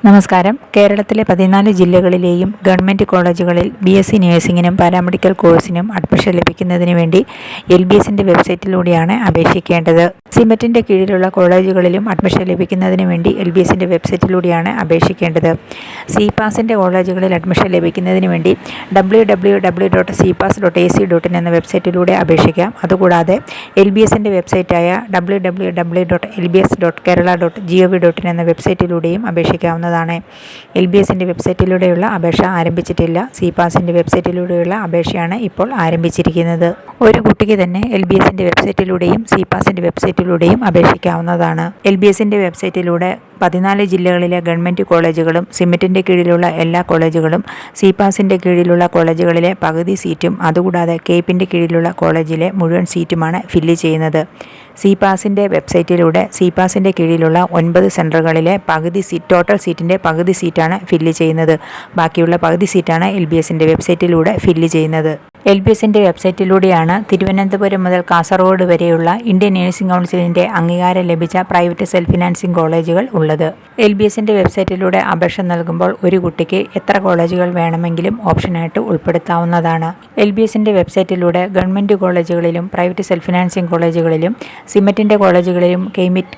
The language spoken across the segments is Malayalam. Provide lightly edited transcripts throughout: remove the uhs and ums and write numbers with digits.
നമസ്കാരം. കേരളത്തിലെ 14 ജില്ലകളിലെയും ഗവൺമെൻറ് കോളേജുകളിൽ BSc നഴ്സിംഗിനും പാരാമെഡിക്കൽ കോഴ്സിനും അഡ്മിഷൻ ലഭിക്കുന്നതിന് വേണ്ടി LBSന്റെ വെബ്സൈറ്റിലൂടെയാണ് അപേക്ഷിക്കേണ്ടത്. സിമറ്റിൻ്റെ കീഴിലുള്ള കോളേജുകളിലും അഡ്മിഷൻ ലഭിക്കുന്നതിന് വേണ്ടി LBSന്റെ വെബ്സൈറ്റിലൂടെയാണ് അപേക്ഷിക്കേണ്ടത്. CPASന്റെ കോളേജുകളിൽ അഡ്മിഷൻ ലഭിക്കുന്നതിന് വേണ്ടി www.cpas.ac.in എന്ന വെബ്സൈറ്റിലൂടെ അപേക്ഷിക്കാം. അതുകൂടാതെ LBSന്റെ വെബ്സൈറ്റായ www.lbs.kerala.gov.in എന്ന വെബ്സൈറ്റിലൂടെയും അപേക്ഷിക്കാവുന്നതാണ്. LBSന്റെ വെബ്സൈറ്റിലൂടെയുള്ള അപേക്ഷ ആരംഭിച്ചിട്ടില്ല. CPASന്റെ വെബ്സൈറ്റിലൂടെയുള്ള അപേക്ഷയാണ് ഇപ്പോൾ ആരംഭിച്ചിരിക്കുന്നത്. ഒരു കുട്ടിക്ക് തന്നെ LBSന്റെ വെബ്സൈറ്റിലൂടെയും CPASന്റെ വെബ്സൈറ്റിലൂടെയും അപേക്ഷിക്കാവുന്നതാണ്. LBSന്റെ വെബ്സൈറ്റിലൂടെ 14 ജില്ലകളിലെ ഗവൺമെൻറ് കോളേജുകളും സിമറ്റിൻ്റെ കീഴിലുള്ള എല്ലാ കോളേജുകളും CPASന്റെ കീഴിലുള്ള കോളേജുകളിലെ പകുതി സീറ്റും അതുകൂടാതെ കേപ്പിൻ്റെ കീഴിലുള്ള കോളേജിലെ മുഴുവൻ സീറ്റുമാണ് ഫില്ല് ചെയ്യുന്നത്. CPASന്റെ വെബ്സൈറ്റിലൂടെ CPASന്റെ കീഴിലുള്ള 9 സെൻറ്ററുകളിലെ ടോട്ടൽ സീറ്റിൻ്റെ പകുതി സീറ്റാണ് ഫില്ല് ചെയ്യുന്നത്. ബാക്കിയുള്ള പകുതി സീറ്റാണ് LBSന്റെ വെബ്സൈറ്റിലൂടെ ഫില്ല് ചെയ്യുന്നത്. LBSന്റെ വെബ്സൈറ്റിലൂടെയാണ് തിരുവനന്തപുരം മുതൽ കാസർഗോഡ് വരെയുള്ള ഇന്ത്യൻ നഴ്സിംഗ് കൗൺസിലിൻ്റെ അംഗീകാരം ലഭിച്ച പ്രൈവറ്റ് സെൽഫ് ഫിനാൻസിംഗ് കോളേജുകൾ ഉള്ളത്. LBSന്റെ വെബ്സൈറ്റിലൂടെ അപേക്ഷ നൽകുമ്പോൾ ഒരു കുട്ടിക്ക് എത്ര കോളേജുകൾ വേണമെങ്കിലും ഓപ്ഷനായിട്ട് ഉൾപ്പെടുത്താവുന്നതാണ്. LBSന്റെ വെബ്സൈറ്റിലൂടെ ഗവൺമെൻറ് കോളേജുകളിലും പ്രൈവറ്റ് സെൽഫ് ഫിനാൻസിംഗ് കോളേജുകളിലും സിമറ്റിൻ്റെ കോളേജുകളിലും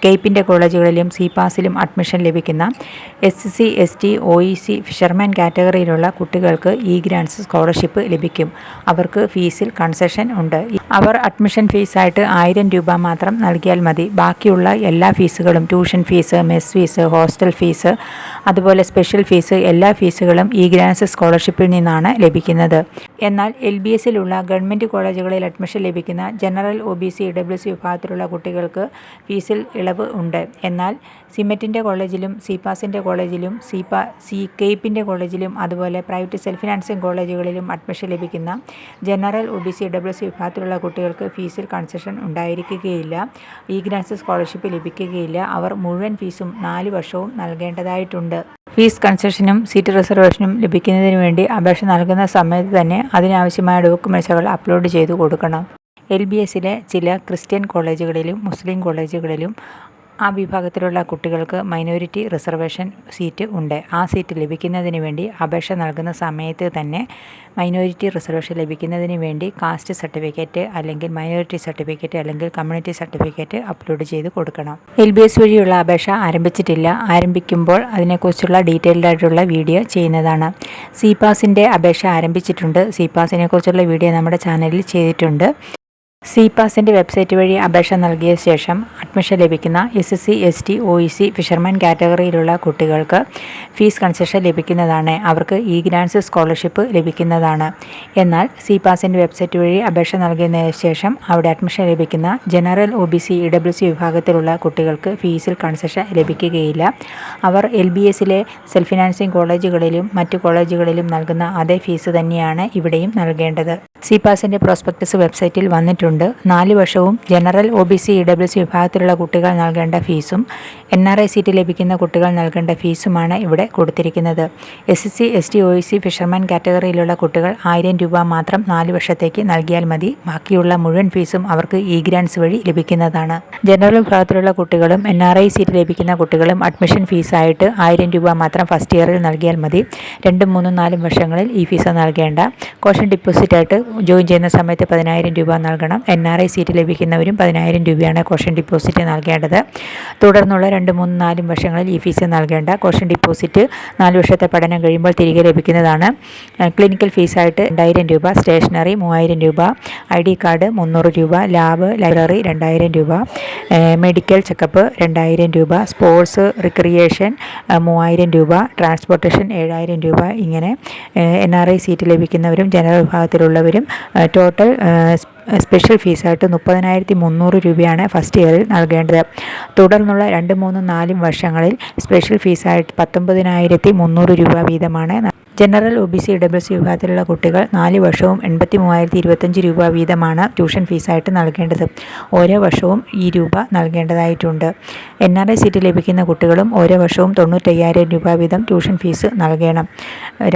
കേപ്പിൻ്റെ കോളേജുകളിലും CPASലും അഡ്മിഷൻ ലഭിക്കുന്ന SC ST OEC ഫിഷർമാൻ കാറ്റഗറിയിലുള്ള കുട്ടികൾക്ക് ഗ്രാൻസ് സ്കോളർഷിപ്പ് ലഭിക്കും. അവർക്ക് ഫീസിൽ കൺസെഷൻ ഉണ്ട്. അവർ അഡ്മിഷൻ ഫീസായിട്ട് 1000 രൂപ മാത്രം നൽകിയാൽ മതി. ബാക്കിയുള്ള എല്ലാ ഫീസുകളും tuition fees, mess fees, hostel fees, അതുപോലെ സ്പെഷ്യൽ ഫീസ്, എല്ലാ ഫീസുകളും ഗ്രാൻസ് സ്കോളർഷിപ്പിൽ നിന്നാണ് ലഭിക്കുന്നത്. എന്നാൽ LBSലുള്ള ഗവൺമെൻറ് കോളേജുകളിൽ അഡ്മിഷൻ ലഭിക്കുന്ന ജനറൽ OBC EWS വിഭാഗത്തിലുള്ള കുട്ടികൾക്ക് ഫീസിൽ ഇളവ് ഉണ്ട്. എന്നാൽ സിമറ്റിൻ്റെ കോളേജിലും CPASന്റെ കോളേജിലും കേപ്പിൻ്റെ കോളേജിലും അതുപോലെ പ്രൈവറ്റ് സെൽഫ് ഫിനാൻസിംഗ് കോളേജുകളിലും അഡ്മിഷൻ ലഭിക്കുന്ന ജനറൽ OBC EWS വിഭാഗത്തിലുള്ള കുട്ടികൾക്ക് ഫീസിൽ കൺസെഷൻ ഉണ്ടായിരിക്കുകയില്ല. ഗ്രാൻസ് സ്കോളർഷിപ്പ് ലഭിക്കുകയില്ല. അവർ മുഴുവൻ ഫീസും 4 വർഷവും നൽകേണ്ടതായിട്ടുണ്ട്. ഫീസ് കൺസെഷനും സീറ്റ് റിസർവേഷനും ലഭിക്കുന്നതിന് വേണ്ടി അപേക്ഷ നൽകുന്ന സമയത്ത് തന്നെ അതിനാവശ്യമായ ഡോക്യുമെൻറ്റ്സുകൾ അപ്ലോഡ് ചെയ്തു കൊടുക്കണം. LBSലെ ചില ക്രിസ്ത്യൻ കോളേജുകളിലും മുസ്ലിം കോളേജുകളിലും ആ വിഭാഗത്തിലുള്ള കുട്ടികൾക്ക് മൈനോറിറ്റി റിസർവേഷൻ സീറ്റ് ഉണ്ട്. ആ സീറ്റ് ലഭിക്കുന്നതിന് വേണ്ടി അപേക്ഷ നൽകുന്ന സമയത്ത് തന്നെ മൈനോറിറ്റി റിസർവേഷൻ ലഭിക്കുന്നതിന് വേണ്ടി കാസ്റ്റ് സർട്ടിഫിക്കറ്റ് അല്ലെങ്കിൽ മൈനോറിറ്റി സർട്ടിഫിക്കറ്റ് അല്ലെങ്കിൽ കമ്മ്യൂണിറ്റി സർട്ടിഫിക്കറ്റ് അപ്ലോഡ് ചെയ്ത് കൊടുക്കണം. LBS വഴിയുള്ള അപേക്ഷ ആരംഭിച്ചിട്ടില്ല. ആരംഭിക്കുമ്പോൾ അതിനെക്കുറിച്ചുള്ള ഡീറ്റെയിൽഡ് ആയിട്ടുള്ള വീഡിയോ ചെയ്യുന്നതാണ്. CPASന്റെ അപേക്ഷ ആരംഭിച്ചിട്ടുണ്ട്. CPASനെ കുറിച്ചുള്ള വീഡിയോ നമ്മുടെ ചാനലിൽ ചെയ്തിട്ടുണ്ട്. CPASന്റെ വെബ്സൈറ്റ് വഴി അപേക്ഷ നൽകിയ ശേഷം അഡ്മിഷൻ ലഭിക്കുന്ന SC ST OEC ഫിഷർമാൻ കാറ്റഗറിയിലുള്ള കുട്ടികൾക്ക് ഫീസ് കൺസെഷൻ ലഭിക്കുന്നതാണ്. അവർക്ക് ഗ്രാൻസ് സ്കോളർഷിപ്പ് ലഭിക്കുന്നതാണ്. എന്നാൽ CPASന്റെ വെബ്സൈറ്റ് വഴി അപേക്ഷ നൽകിയതിന് ശേഷം അവിടെ അഡ്മിഷൻ ലഭിക്കുന്ന ജനറൽ OBC EWS വിഭാഗത്തിലുള്ള കുട്ടികൾക്ക് ഫീസിൽ കൺസെഷൻ ലഭിക്കുകയില്ല. അവർ LBSലെ സെൽഫ് ഫിനാൻസിംഗ് കോളേജുകളിലും മറ്റു കോളേജുകളിലും നൽകുന്ന അതേ ഫീസ് തന്നെയാണ് ഇവിടെയും നൽകേണ്ടത്. CPASന്റെ പ്രോസ്പെക്ടസ് വെബ്സൈറ്റിൽ വന്നിട്ടുണ്ട്. 4 വർഷവും ജനറൽ OBC EWS വിഭാഗത്തിലുള്ള കുട്ടികൾ നൽകേണ്ട ഫീസും NRI സീറ്റ് ലഭിക്കുന്ന കുട്ടികൾ നൽകേണ്ട ഫീസുമാണ് ഇവിടെ കൊടുത്തിരിക്കുന്നത്. SC ST OEC ഫിഷർമാൻ കാറ്റഗറിയിലുള്ള കുട്ടികൾ 1000 രൂപ മാത്രം 4 വർഷത്തേക്ക് നൽകിയാൽ മതി. ബാക്കിയുള്ള മുഴുവൻ ഫീസും അവർക്ക് ഗ്രാൻസ് വഴി ലഭിക്കുന്നതാണ്. ജനറൽ വിഭാഗത്തിലുള്ള കുട്ടികളും NRI സീറ്റ് ലഭിക്കുന്ന കുട്ടികളും അഡ്മിഷൻ ഫീസായിട്ട് 1000 രൂപ മാത്രം ഫസ്റ്റ് ഇയറിൽ നൽകിയാൽ മതി. 2, 3, 4 വർഷങ്ങളിൽ ഈ ഫീസ് നൽകേണ്ട. കോഷൻ ഡിപ്പോസിറ്റായിട്ട് ജോയിൻ ചെയ്യുന്ന സമയത്ത് 10,000 രൂപ നൽകണം. NRI സീറ്റ് ലഭിക്കുന്നവരും 10,000 രൂപയാണ് കോഷൻ ഡിപ്പോസിറ്റ് നൽകേണ്ടത്. തുടർന്നുള്ള 2, 3, 4 വർഷങ്ങളിൽ ഈ ഫീസ് നൽകേണ്ട. കോഷൻ ഡിപ്പോസിറ്റ് 4 വർഷത്തെ പഠനം കഴിയുമ്പോൾ തിരികെ ലഭിക്കുന്നതാണ്. ക്ലിനിക്കൽ ഫീസായിട്ട് 2,000 രൂപ, സ്റ്റേഷനറി 3,000 രൂപ, ID കാർഡ് 300 രൂപ, ലാബ് ലൈബ്രറി 2,000 രൂപ, മെഡിക്കൽ ചെക്കപ്പ് 2,000 രൂപ, സ്പോർട്സ് റിക്രിയേഷൻ 3,000 രൂപ, ട്രാൻസ്പോർട്ടേഷൻ 7,000 രൂപ. ഇങ്ങനെ NRI സീറ്റ് ലഭിക്കുന്നവരും ജനറൽ വിഭാഗത്തിലുള്ളവരും ടോട്ടൽ സ്പെഷ്യൽ ഫീസായിട്ട് 30,300 രൂപയാണ് ഫസ്റ്റ് ഇയറിൽ നൽകേണ്ടത്. തുടർന്നുള്ള 2, 3, 4 വർഷങ്ങളിൽ സ്പെഷ്യൽ ഫീസായിട്ട് 19,300 രൂപ വീതമാണ്. ജനറൽ OBC EWS വിഭാഗത്തിലുള്ള കുട്ടികൾ 4 വർഷവും 83,025 രൂപ വീതമാണ് ട്യൂഷൻ ഫീസായിട്ട് നൽകേണ്ടത്. ഓരോ വർഷവും ഈ രൂപ നൽകേണ്ടതായിട്ടുണ്ട്. NRI സീറ്റ് ലഭിക്കുന്ന കുട്ടികളും ഓരോ വർഷവും 95,000 രൂപ വീതം ട്യൂഷൻ ഫീസ് നൽകണം.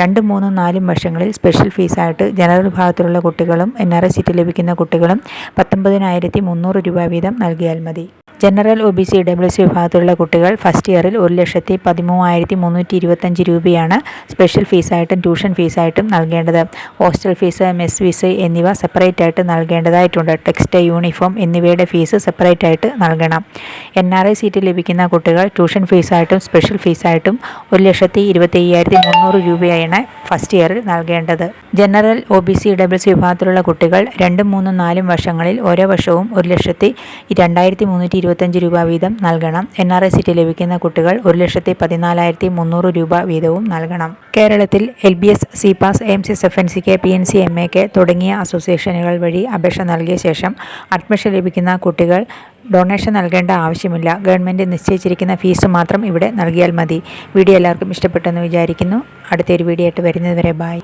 2, 3, 4 വർഷങ്ങളിൽ സ്പെഷ്യൽ ഫീസായിട്ട് ജനറൽ വിഭാഗത്തിലുള്ള കുട്ടികളും NRI സീറ്റ് ലഭിക്കുന്ന കുട്ടികളും 19,300 രൂപ വീതം നൽകിയാൽ മതി. ജനറൽ OBC EWS വിഭാഗത്തിലുള്ള കുട്ടികൾ ഫസ്റ്റ് ഇയറിൽ 1,13,325 രൂപയാണ് സ്പെഷ്യൽ ഫീസായിട്ടും ട്യൂഷൻ ഫീസായിട്ടും നൽകേണ്ടത്. ഹോസ്റ്റൽ ഫീസ്, മെസ് ഫീസ് എന്നിവ സെപ്പറേറ്റ് ആയിട്ട് നൽകേണ്ടതായിട്ടുണ്ട്. ടെക്സ്റ്റ്, യൂണിഫോം എന്നിവയുടെ ഫീസ് സെപ്പറേറ്റ് ആയിട്ട് നൽകണം. NRI സീറ്റ് ലഭിക്കുന്ന കുട്ടികൾ ട്യൂഷൻ ഫീസായിട്ടും സ്പെഷ്യൽ ഫീസായിട്ടും 1,25,300 രൂപയാണ് ഫസ്റ്റ് ഇയറിൽ നൽകേണ്ടത്. ജനറൽ OBC EWS വിഭാഗത്തിലുള്ള കുട്ടികൾ 2, 3, 4 വർഷങ്ങളിൽ ഓരോ വർഷവും 1,02,325 രൂപ വീതം നൽകണം. NRI സീറ്റ് ലഭിക്കുന്ന കുട്ടികൾ 1,14,300 രൂപ വീതവും നൽകണം. കേരളത്തിൽ LBS, CPAS, AIMS, FNCK, PNC, MAK തുടങ്ങിയ അസോസിയേഷനുകൾ വഴി അപേക്ഷ നൽകിയ ശേഷം അഡ്മിഷൻ ലഭിക്കുന്ന കുട്ടികൾ ഡൊണേഷൻ നൽകേണ്ട ആവശ്യമില്ല. ഗവൺമെൻറ് നിശ്ചയിച്ചിരിക്കുന്ന ഫീസ് മാത്രം ഇവിടെ നൽകിയാൽ മതി. വീഡിയോ എല്ലാവർക്കും ഇഷ്ടപ്പെട്ടെന്ന് വിചാരിക്കുന്നു. അടുത്തൊരു വീഡിയോ ആയിട്ട് വരുന്നതുവരെ ബൈ.